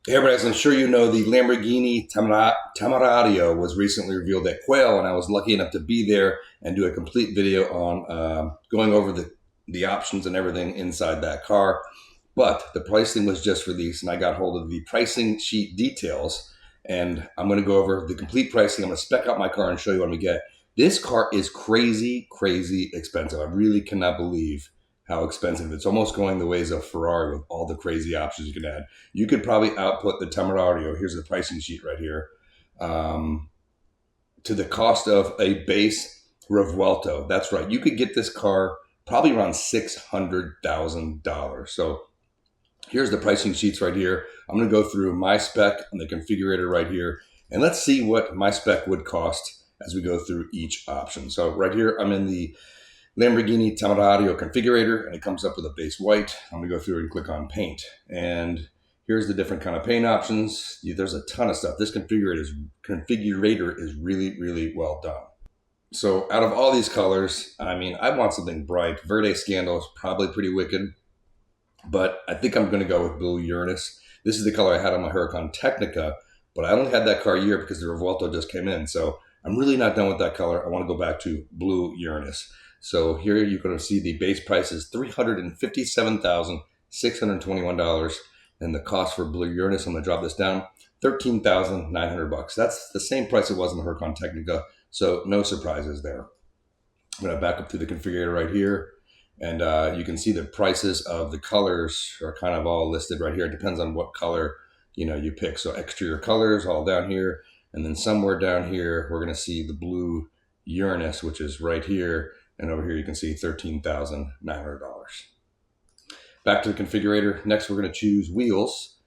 Hey everybody, as I'm sure you know, the Lamborghini Temerario was recently revealed at Quail, and I was lucky enough to be there and do a complete video on going over the options and everything inside that car. But the pricing was just released, and I got hold of the pricing sheet details, and I'm going to go over the complete pricing. I'm going to spec out my car and show you what we get. This car is crazy, crazy expensive. I really cannot believe how expensive. It's almost going the ways of Ferrari with all the crazy options you can add. You could probably output the Temerario. Here's the pricing sheet right here. To the cost of a base Revuelto. That's right. You could get this car probably around $600,000. So here's the pricing sheets right here. I'm going to go through my spec and the configurator right here. And let's see what my spec would cost as we go through each option. So right here, I'm in the Lamborghini Temerario configurator, and it comes up with a base white. I'm gonna go through and click on paint, and here's the different kind of paint options. There's a ton of stuff. This configurator is really, really well done. So out of all these colors, I mean, I want something bright. Verde Scandal is probably pretty wicked, but I think I'm gonna go with Blue Uranus. This is the color I had on my Huracan Technica, but I only had that car a year because the Revuelto just came in. So I'm really not done with that color. I want to go back to Blue Uranus. So here you're going to see the base price is $357,621, and the cost for Blue Uranus, I'm going to drop this down, $13,900. That's the same price it was in the Huracan Technica, so no surprises there. I'm going to back up to the configurator right here, and you can see the prices of the colors are kind of all listed right here. It depends on what color you pick. So exterior colors all down here, and then somewhere down here we're going to see the Blue Uranus, which is right here. And over here you can see $13,900. Back to the configurator. Next we're going to choose wheels.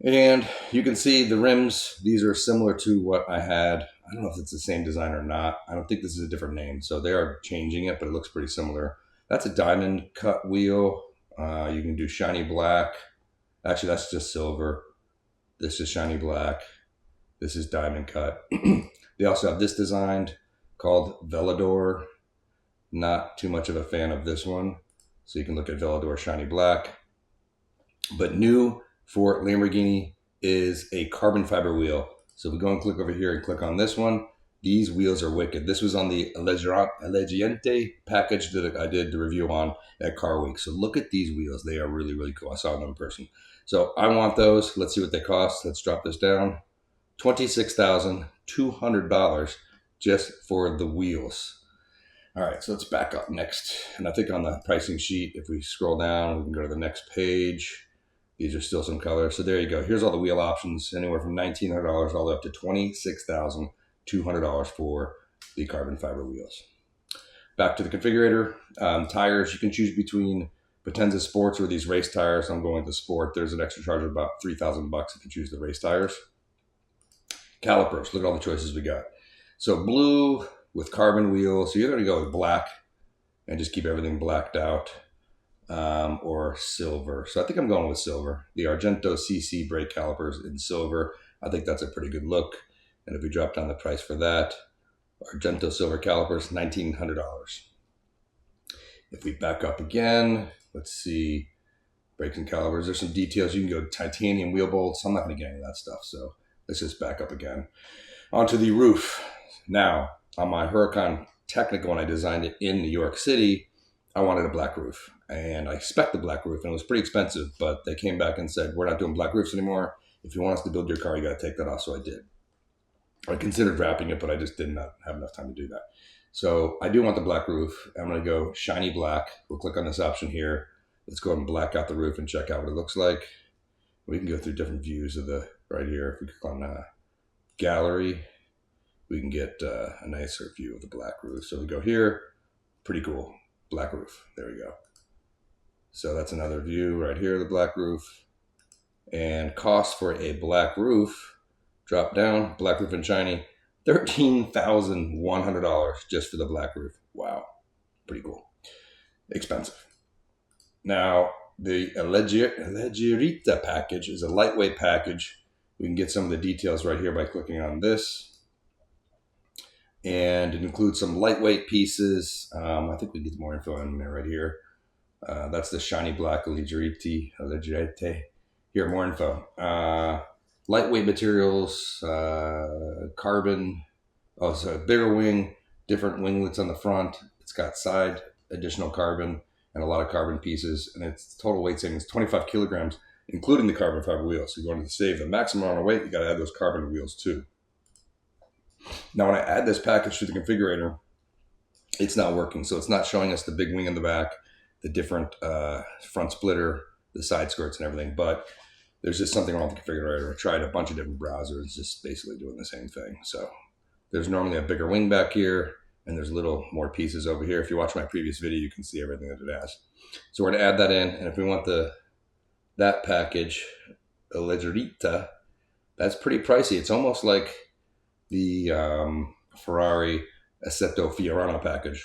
And you can see the rims. These are similar to what I had. I don't know if it's the same design or not. I don't think this is a different name. So they are changing it, but it looks pretty similar. That's a diamond cut wheel. You can do shiny black. Actually, that's just silver. This is shiny black. This is diamond cut. They also have this designed called Velador. Not too much of a fan of this one. So you can look at Velador Shiny Black. But new for Lamborghini is a carbon fiber wheel. So if we go and click over here and click on this one, these wheels are wicked. This was on the Allegiante package that I did the review on at Car Week. So look at these wheels. They are really, really cool. I saw them in person. So I want those. Let's see what they cost. Let's drop this down. $26,200 just for the wheels. All right, so let's back up next. And I think on the pricing sheet, if we scroll down, we can go to the next page. These are still some colors. So there you go. Here's all the wheel options, anywhere from $1,900 all the way up to $26,200 for the carbon fiber wheels. Back to the configurator. Tires, you can choose between Potenza Sports or these race tires. I'm going to Sport. There's an extra charge of about $3,000 if you choose the race tires. Calipers, look at all the choices we got. So blue with carbon wheels. So you're going to go with black and just keep everything blacked out, or silver. So I think I'm going with silver. The Argento CC brake calipers in silver. I think that's a pretty good look. And if we drop down the price for that, Argento silver calipers, $1,900. If we back up again, let's see, brakes and calipers. There's some details. You can go titanium wheel bolts. I'm not going to get any of that stuff. So let's just back up again. Onto the roof. Now, on my Huracan Technica, when I designed it in New York City, I wanted a black roof. And I spec'd the black roof, and it was pretty expensive, but they came back and said, we're not doing black roofs anymore. If you want us to build your car, you got to take that off. So I did. I considered wrapping it, but I just did not have enough time to do that. So I do want the black roof. I'm going to go shiny black. We'll click on this option here. Let's go ahead and black out the roof and check out what it looks like. We can go through different views of the right here. If we click on gallery, we can get a nicer view of the black roof. So we go here, pretty cool, black roof. There we go. So that's another view right here, the black roof. And cost for a black roof, drop down, black roof and shiny, $13,100 just for the black roof. Wow, pretty cool. Expensive. Now, the Allegianta package is a lightweight package. We can get some of the details right here by clicking on this. And it includes some lightweight pieces. I think we get more info in there right here. That's the shiny black Allegiante. Here, more info. Lightweight materials, carbon. Oh, so bigger wing, different winglets on the front. It's got side additional carbon and a lot of carbon pieces, and its total weight savings 25 kilograms, including the carbon fiber wheels. So you want to save the maximum amount of weight, you got to add those carbon wheels too. Now, when I add this package to the configurator, it's not working. So it's not showing us the big wing in the back, the different front splitter, the side skirts and everything. But there's just something wrong with the configurator. I tried a bunch of different browsers, just basically doing the same thing. So there's normally a bigger wing back here, and there's little more pieces over here. If you watch my previous video, you can see everything that it has. So we're going to add that in. And if we want that package, a Legerita, that's pretty pricey. It's almost like the Ferrari Assetto Fiorano package.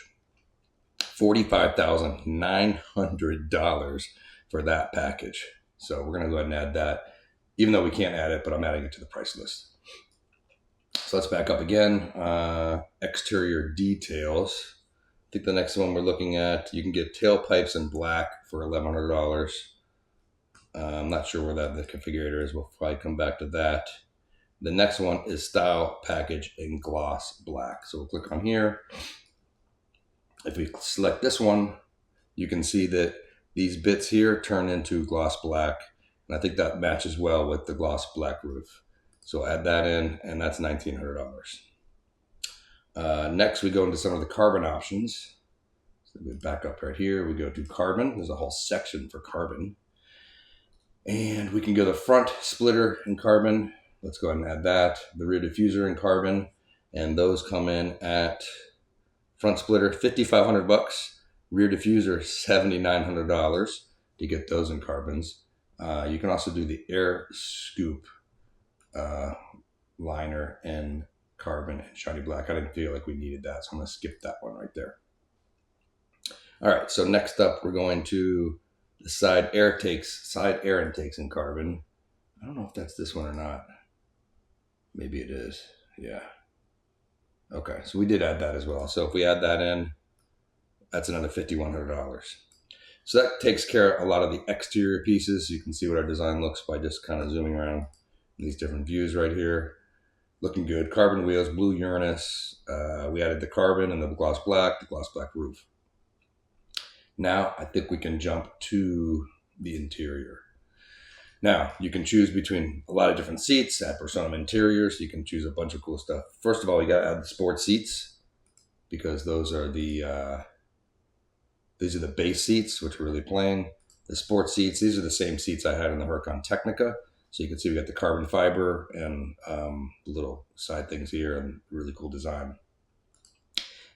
$45,900 for that package. So we're going to go ahead and add that, even though we can't add it, but I'm adding it to the price list. So let's back up again. Exterior details. I think the next one we're looking at, you can get tailpipes in black for $1,100. I'm not sure where the configurator is. We'll probably come back to that. The next one is style package in gloss black. So we'll click on here. If we select this one, you can see that these bits here turn into gloss black. And I think that matches well with the gloss black roof. So add that in, and that's $1,900. Next, we go into some of the carbon options. So we back up right here. We go to carbon. There's a whole section for carbon. And we can go the front splitter in carbon. Let's go ahead and add that. The rear diffuser in carbon. And those come in at front splitter, $5,500. Rear diffuser, $7,900 to get those in carbons. You can also do the air scoop liner in carbon and shiny black. I didn't feel like we needed that, so I'm going to skip that one right there. All right, so next up, we're going to the side air intakes in carbon. I don't know if that's this one or not. Maybe it is. Yeah. Okay, so we did add that as well. So if we add that in, that's another $5,100. So that takes care of a lot of the exterior pieces. You can see what our design looks by just kind of zooming around these different views right here. Looking good. Carbon wheels, blue Uranus. We added the carbon and the gloss black roof. Now I think we can jump to the interior. Now you can choose between a lot of different seats, add Personam interiors. You can choose a bunch of cool stuff. First of all, we got to add the sport seats because those are these are the base seats, which are really plain. The sport seats, these are the same seats I had in the Huracan Technica. So you can see we got the carbon fiber and the little side things here and really cool design.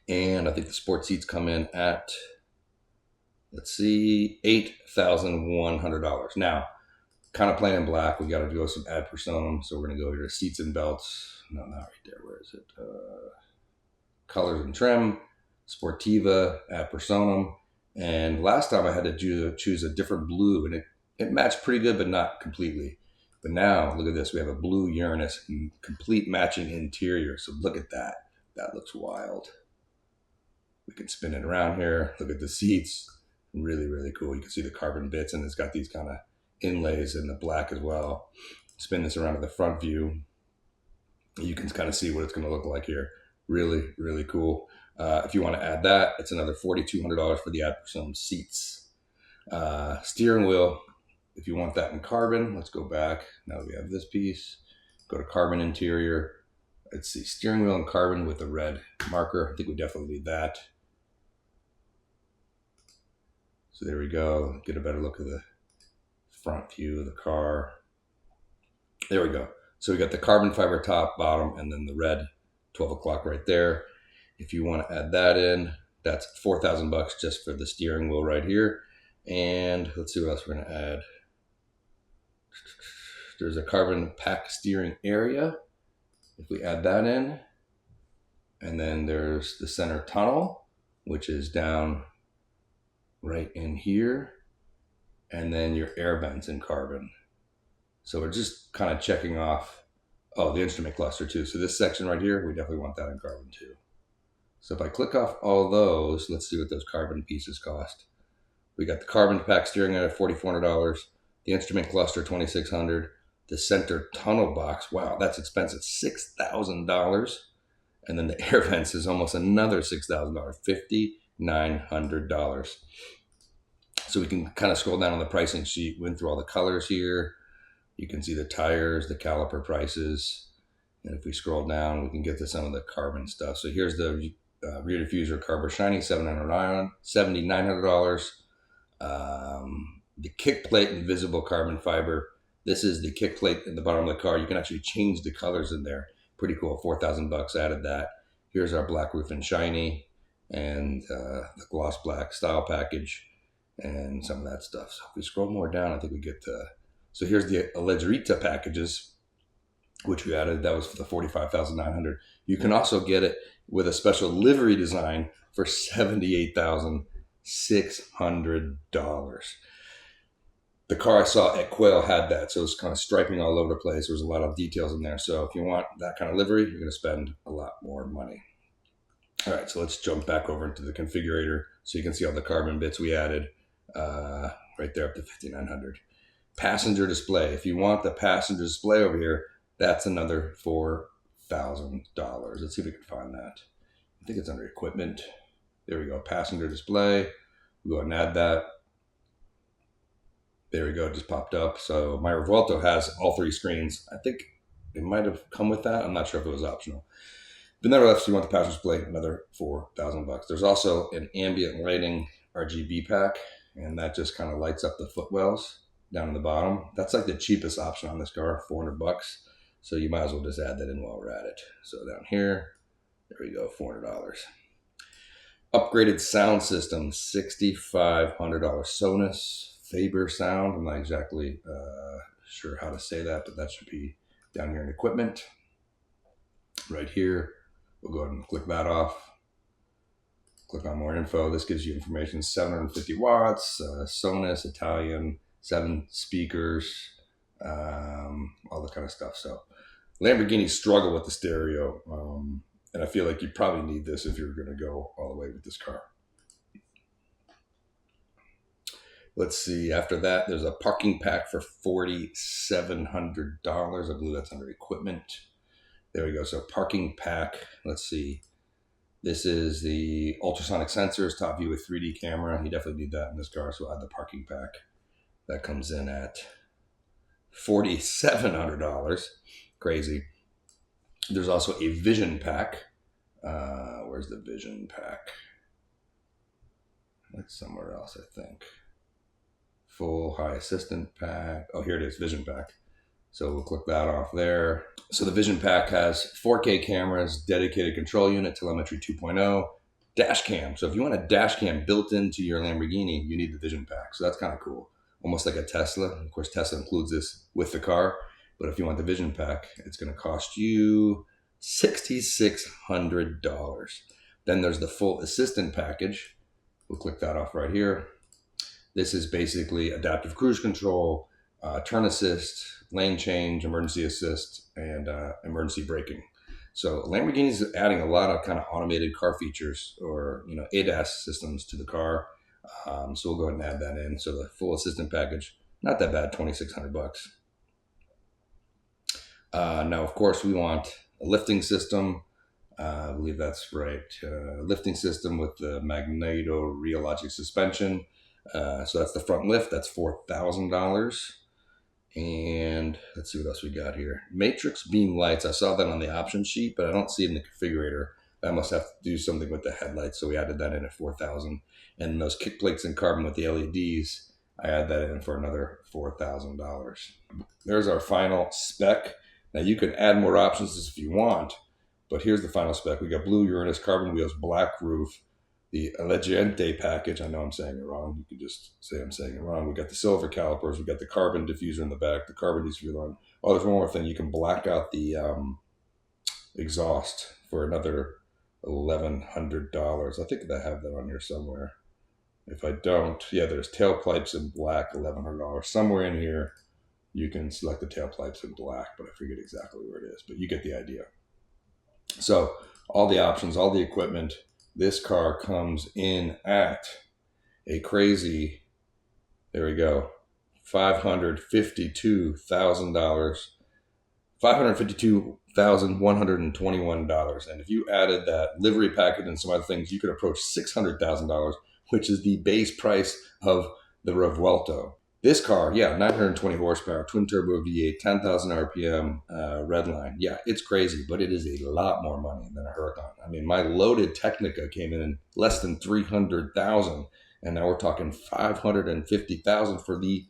And I think the sport seats come in at, let's see, $8,100. Now, kind of plain in black, we got to do some add Personam. So we're going to go here to seats and belts. No, not right there. Where is it? Colors and trim, Sportiva, add Personam. And last time I had to choose a different blue, and it matched pretty good, but not completely. But now, look at this. We have a blue Uranus, complete matching interior. So look at that. That looks wild. We can spin it around here. Look at the seats. Really, really cool. You can see the carbon bits, and it's got these kind of inlays in the black as well. Spin this around to the front view. You can kind of see what it's going to look like here. Really, really cool. If you want to add that, it's another $4,200 for the add Personam seats. Steering wheel. If you want that in carbon, let's go back. Now that we have this piece, go to carbon interior. Let's see, steering wheel in carbon with a red marker. I think we definitely need that. So there we go. Get a better look of the front view of the car. There we go. So we got the carbon fiber top, bottom, and then the red 12 o'clock right there. If you want to add that in, that's $4,000 just for the steering wheel right here. And let's see what else we're going to add. There's a carbon pack steering area. If we add that in, and then there's the center tunnel, which is down right in here, and then your air vents in carbon. So we're just kind of checking off, oh, the instrument cluster too. So this section right here, we definitely want that in carbon too. So if I click off all those, let's see what those carbon pieces cost. We got the carbon pack steering at $4,400, The instrument cluster, $2,600. The center tunnel box, wow, that's expensive, $6,000. And then the air vents is almost another $6,000, $5,900. So we can kind of scroll down on the pricing sheet, went through all the colors here. You can see the tires, the caliper prices. And if we scroll down, we can get to some of the carbon stuff. So here's the rear diffuser carbon shiny, $7,900. The kick plate invisible carbon fiber. This is the kick plate in the bottom of the car. You can actually change the colors in there. Pretty cool. 4,000 bucks added that. Here's our black roof and shiny, and the gloss black style package, and some of that stuff. So if we scroll more down, I think we get to. So here's the Alleggerita packages, which we added. That was for the $45,900. You can also get it with a special livery design for $78,600. The car I saw at Quail had that, so it was kind of striping all over the place. There was a lot of details in there. So if you want that kind of livery, you're going to spend a lot more money. All right, so let's jump back over into the configurator so you can see all the carbon bits we added right there up to $5,900. Passenger display. If you want the passenger display over here, that's another $4,000. Let's see if we can find that. I think it's under equipment. There we go, passenger display. We'll go ahead and add that. There we go, it just popped up. So my Revuelto has all three screens. I think it might have come with that. I'm not sure if it was optional. But nevertheless, if you want the passenger display, another $4,000. There's also an ambient lighting RGB pack, and that just kind of lights up the footwells down in the bottom. That's like the cheapest option on this car, $400. So you might as well just add that in while we're at it. So down here, there we go, $400. Upgraded sound system, $6,500. Sonus Faber sound. I'm not exactly sure how to say that, but that should be down here in equipment. Right here, we'll go ahead and click that off. Click on more info. This gives you information, 750 watts, Sonus, Italian, 7 speakers, all that kind of stuff. So Lamborghini struggle with the stereo, and I feel like you probably need this if you're going to go all the way with this car. Let's see, after that, there's a parking pack for $4,700. I believe that's under equipment. There we go, so parking pack, let's see. This is the ultrasonic sensors, top view with 3D camera. You definitely need that in this car, so I'll add the parking pack. That comes in at $4,700. Crazy. There's also a vision pack. Where's the vision pack? It's somewhere else, I think. Full high assistant pack. Oh, here it is, vision pack. So we'll click that off there. So the vision pack has 4K cameras, dedicated control unit, telemetry 2.0, dash cam. So if you want a dash cam built into your Lamborghini, you need the vision pack. So that's kind of cool. Almost like a Tesla. Of course, Tesla includes this with the car. But if you want the vision pack, it's going to cost you $6,600. Then there's the full assistant package. We'll click that off right here. This is basically adaptive cruise control, turn assist, lane change, emergency assist, and emergency braking. So Lamborghini's adding a lot of kind of automated car features, or ADAS systems to the car. So we'll go ahead and add that in. So the full assistant package, not that bad, $2,600. Now, of course, we want a lifting system. I believe that's right. Lifting system with the magneto-rheologic suspension. So that's the front lift. That's $4,000. And let's see what else we got here. Matrix beam lights. I saw that on the option sheet, but I don't see it in the configurator. I must have to do something with the headlights. So we added that in at $4,000. And those kick plates in carbon with the LEDs, I add that in for another $4,000. There's our final spec. Now you can add more options if you want, but here's the final spec. We got blue Uranus carbon wheels, black roof, the Alleggerita package. I know I'm saying it wrong. You can just say I'm saying it wrong. We got the silver calipers. We got the carbon diffuser in the back, the carbon diffuser on. Oh, there's one more thing. You can black out the exhaust for another $1,100. I think I have that on here somewhere. If I don't, yeah, there's tailpipes in black, $1,100. Somewhere in here, you can select the tailpipes in black, but I forget exactly where it is. But you get the idea. So all the options, all the equipment. This car comes in at a crazy, there we go, $552,000, $552,121. And if you added that livery package and some other things, you could approach $600,000, which is the base price of the Revuelto. This car, yeah, 920 horsepower, twin turbo V8, 10,000 RPM, redline. Yeah, it's crazy, but it is a lot more money than a Huracan. I mean, my loaded Technica came in less than 300,000, and now we're talking 550,000 for the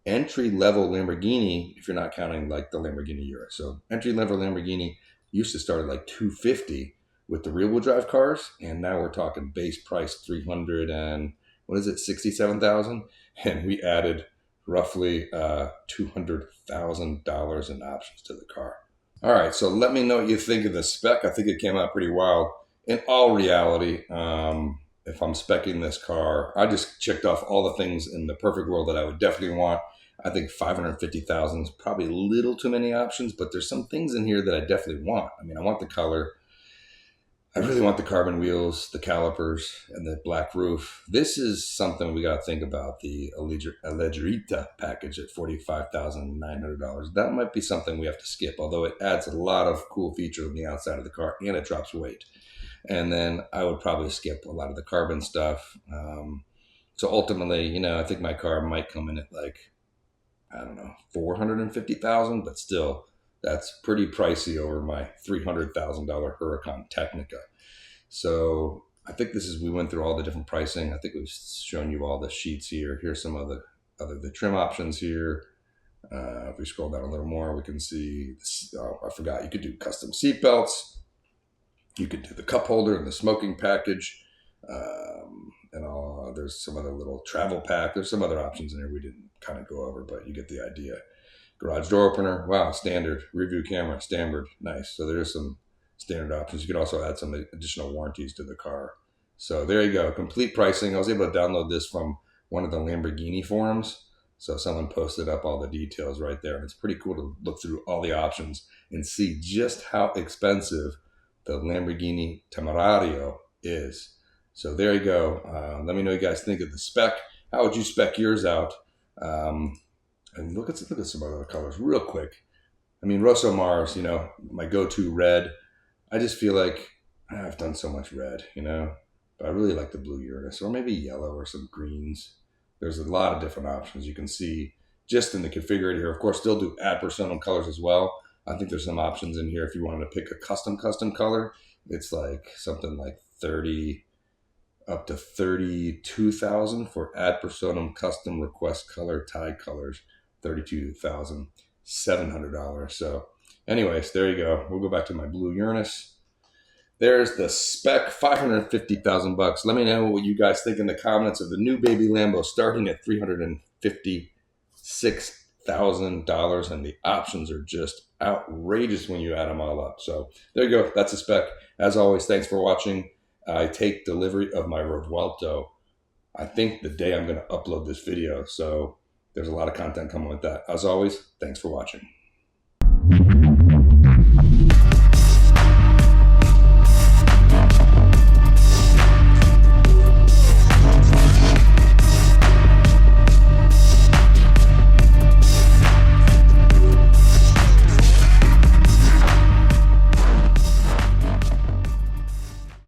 entry-level Lamborghini, if you're not counting like the Lamborghini Urus. So entry-level Lamborghini used to start at like 250 with the rear-wheel drive cars, and now we're talking base price 300 and what is it, 67,000, and we added roughly $200,000 in options to the car. All right, so let me know what you think of the Spec. I think it came out pretty wild. In all reality, if I'm speccing this car, I just checked off all the things in the perfect world that I would definitely want. I think 550,000 is probably a little too many options, but there's some things in here that I definitely want. I mean, I want the color. I really want the carbon wheels, the calipers, and the black roof. This is something we got to think about, the Allegerita package at $45,900. That might be something we have to skip, although it adds a lot of cool features on the outside of the car and it drops weight. And then I would probably skip a lot of the carbon stuff. So ultimately, you know, I think my car might come in at like, I don't know, 450,000, but still, that's pretty pricey over my $300,000 Huracan Technica. So I think we went through all the different pricing. I think we've shown you all the sheets here. Here's some of the trim options here. If we scroll down a little more, we can see, I forgot, you could do custom seat belts. You could do the cup holder and the smoking package. There's some other little travel pack. There's some other options in here we didn't kind of go over, but you get the idea. Garage door opener, wow, standard. Rear view camera, standard, nice. So there's some standard options. You could also add some additional warranties to the car. So there you go, complete pricing. I was able to download this from one of the Lamborghini forums. So someone posted up all the details right there. And it's pretty cool to look through all the options and see just how expensive the Lamborghini Temerario is. So there you go. Let me know what you guys think of the Spec. How would you spec yours out? And look at some other colors real quick. I mean, Rosso Mars, you know, my go-to red. I just feel like I've done so much red, you know, but I really like the blue Uranus, or maybe yellow or some greens. There's a lot of different options you can see just in the configurator here. Of course, still do add personal colors as well. I think there's some options in here if you wanted to pick a custom color. It's like something like 30 up to 32,000 for ad personam custom request color tag colors, $32,700. So anyways, there you go. We'll go back to my blue Uranus. There's the Spec, 550,000 bucks. Let me know what you guys think in the comments of the new baby Lambo starting at $356,000, and the options are just outrageous when you add them all up. So there you go. That's a Spec. As always, thanks for watching. I take delivery of my Revuelto, I think the day I'm going to upload this video. So there's a lot of content coming with that. As always, thanks for watching.